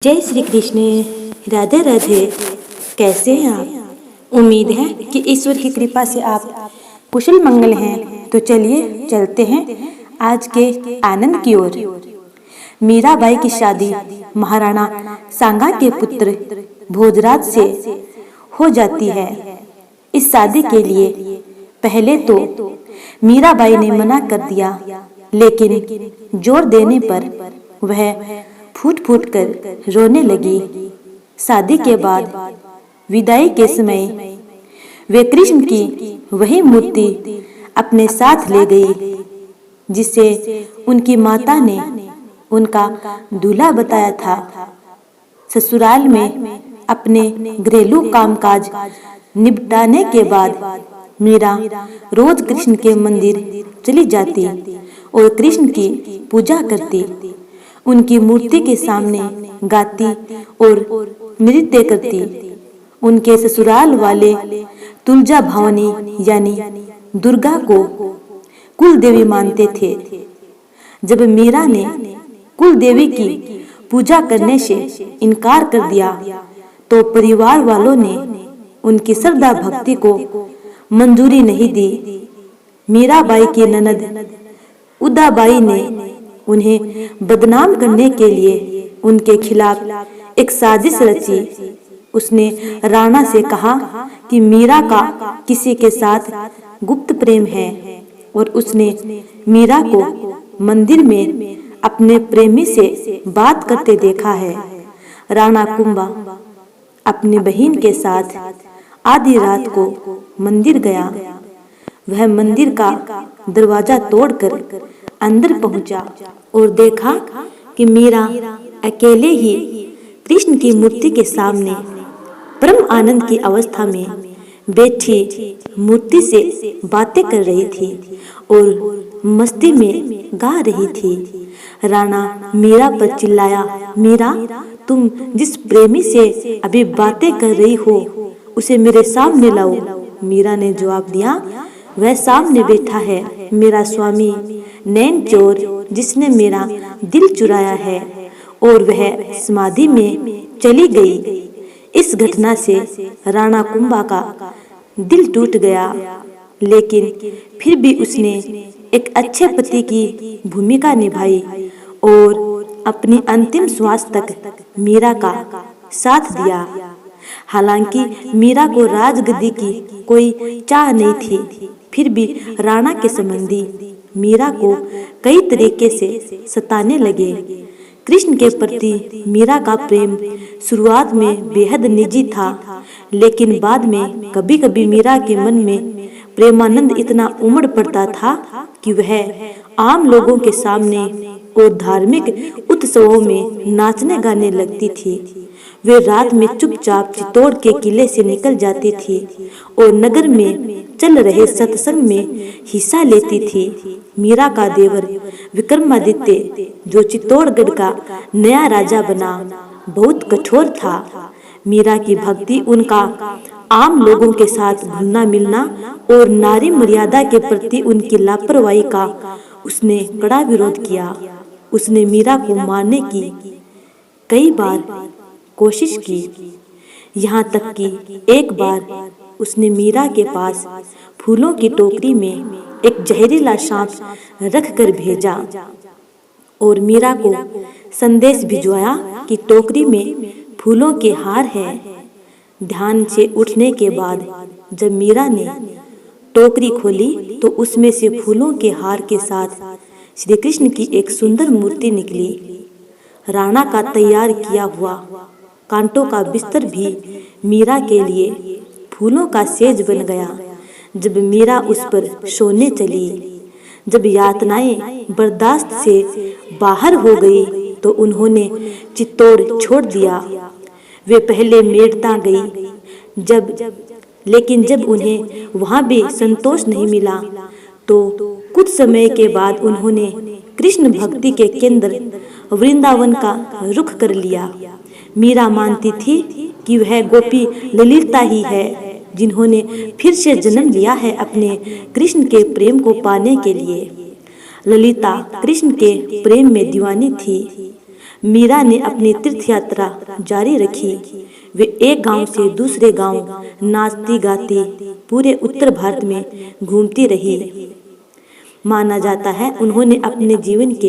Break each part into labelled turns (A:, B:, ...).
A: जय श्री कृष्ण। राधे राधे। कैसे हैं आप? उम्मीद है कि ईश्वर की कृपा से आप कुशल मंगल हैं। तो चलिए चलते हैं आज के आनंद की ओर। मीराबाई की शादी महाराणा सांगा के पुत्र भोजराज से हो जाती है। इस शादी के लिए पहले तो मीराबाई ने मना कर दिया, लेकिन जोर देने पर वह फूट फूट कर रोने लगी। शादी के बाद विदाई के समय वे कृष्ण की वही मूर्ति अपने साथ ले गई, जिसे उनकी माता ने उनका दूल्हा बताया था। ससुराल में अपने घरेलू कामकाज निपटाने के बाद मीरा रोज कृष्ण के मंदिर चली जाती और कृष्ण की पूजा करती, उनकी मूर्ति के सामने गाती और नृत्य करती। उनके ससुराल वाले तुलजा भवानी यानी दुर्गा को कुल देवी मानते थे। जब मीरा ने कुल देवी की पूजा करने से इनकार कर दिया तो परिवार वालों ने उनकी श्रद्धा भक्ति को मंजूरी नहीं दी। मीराबाई की ननद उदाबाई ने उन्हें बदनाम करने के लिए उनके खिलाफ एक साजिश रची। उसने राणा से कहा कि मीरा का किसी के साथ गुप्त प्रेम है और उसने मीरा को मंदिर में अपने प्रेमी से बात करते देखा है। राणा कुंभा अपनी बहन के साथ आधी रात को मंदिर गया। वह मंदिर का दरवाजा तोड़कर अंदर पहुंचा और देखा कि मीरा अकेले ही कृष्ण की मूर्ति के सामने परम आनंद की अवस्था में बैठी मूर्ति से बातें कर रही थी और मस्ती में गा रही थी। राणा मीरा पर चिल्लाया, मीरा, तुम जिस प्रेमी से अभी बातें कर रही हो उसे मेरे सामने लाओ। मीरा ने जवाब दिया, वह सामने बैठा है मेरा स्वामी नैन चोर, जिसने मेरा दिल चुराया है और वह समाधि में चली गई। इस घटना से राणा कुंभा का दिल टूट गया, लेकिन फिर भी उसने एक अच्छे पति की भूमिका निभाई और अपनी अंतिम श्वास तक मीरा का साथ दिया। हालांकि मीरा को राजगद्दी की कोई चाह नहीं थी, फिर भी राणा के संबंधी मीरा को कई तरीके से सताने लगे। कृष्ण के प्रति मीरा का प्रेम शुरुआत में बेहद निजी था, लेकिन बाद में कभी कभी मीरा के मन में प्रेमानंद इतना उमड़ पड़ता था कि वह आम लोगों के सामने और धार्मिक उत्सवों में नाचने गाने लगती थी। वे रात में चुपचाप चित्तौड़ के किले से निकल जाती थी और नगर में चल रहे सत्संग में हिस्सा लेती थी। मीरा का देवर विक्रमादित्य, जो चित्तौड़गढ़ का नया राजा बना, बहुत कठोर था। मीरा की भक्ति, उनका आम लोगों के साथ घुलना मिलना और नारी मर्यादा के प्रति उनकी लापरवाही का उसने कड़ा विरोध किया। उसने मीरा को मारने की कई बार कोशिश की, यहाँ तक कि एक बार उसने मीरा के पास फूलों की टोकरी में एक जहरीला सांप रख कर भेजा और मीरा को संदेश भिजवाया कि टोकरी में फूलों के हार हैं। ध्यान से उठने के बाद जब मीरा ने टोकरी खोली तो उसमें से फूलों के हार के साथ श्री कृष्ण की एक सुंदर मूर्ति निकली। राणा का तैयार किया हुआ कांटों का बिस्तर भी मीरा के लिए फूलों का सेज बन गया। जब मीरा उस पर सोने चली, जब यातनाएं बर्दाश्त से बाहर हो गई तो उन्होंने चित्तौड़ छोड़ दिया। वे पहले मेड़ता गई, लेकिन जब उन्हें वहां भी संतोष नहीं मिला तो कुछ समय के बाद उन्होंने कृष्ण भक्ति के केंद्र वृंदावन का रुख कर लिया। मीरा मानती थी कि वह गोपी ललिता ही है, जिन्होंने फिर से जन्म लिया है अपने कृष्ण के प्रेम को पाने के लिए। ललिता कृष्ण के प्रेम में दीवानी थी। मीरा ने अपनी तीर्थ यात्रा जारी रखी। वे एक गांव से दूसरे गांव नाचती गाती पूरे उत्तर भारत में घूमती रही। माना जाता है उन्होंने अपने जीवन के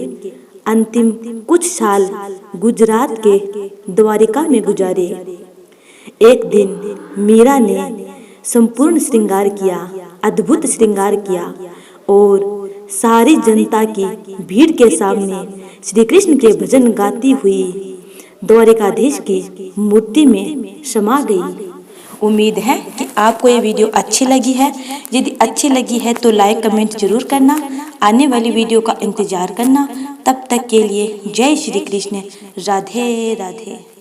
A: अंतिम कुछ साल गुजरात के द्वारिका में गुजारे। एक दिन मीरा ने संपूर्ण श्रृंगार किया, अद्भुत श्रृंगार किया और सारी जनता की भीड़ के सामने श्री कृष्ण के भजन गाती हुई द्वारिकाधीश की मूर्ति में समा गई। उम्मीद है कि आपको ये वीडियो अच्छी लगी है। यदि अच्छी लगी है तो लाइक कमेंट जरूर करना। आने वाली वीडियो का इंतजार करना। तब तक के लिए जय श्री कृष्ण। राधे राधे।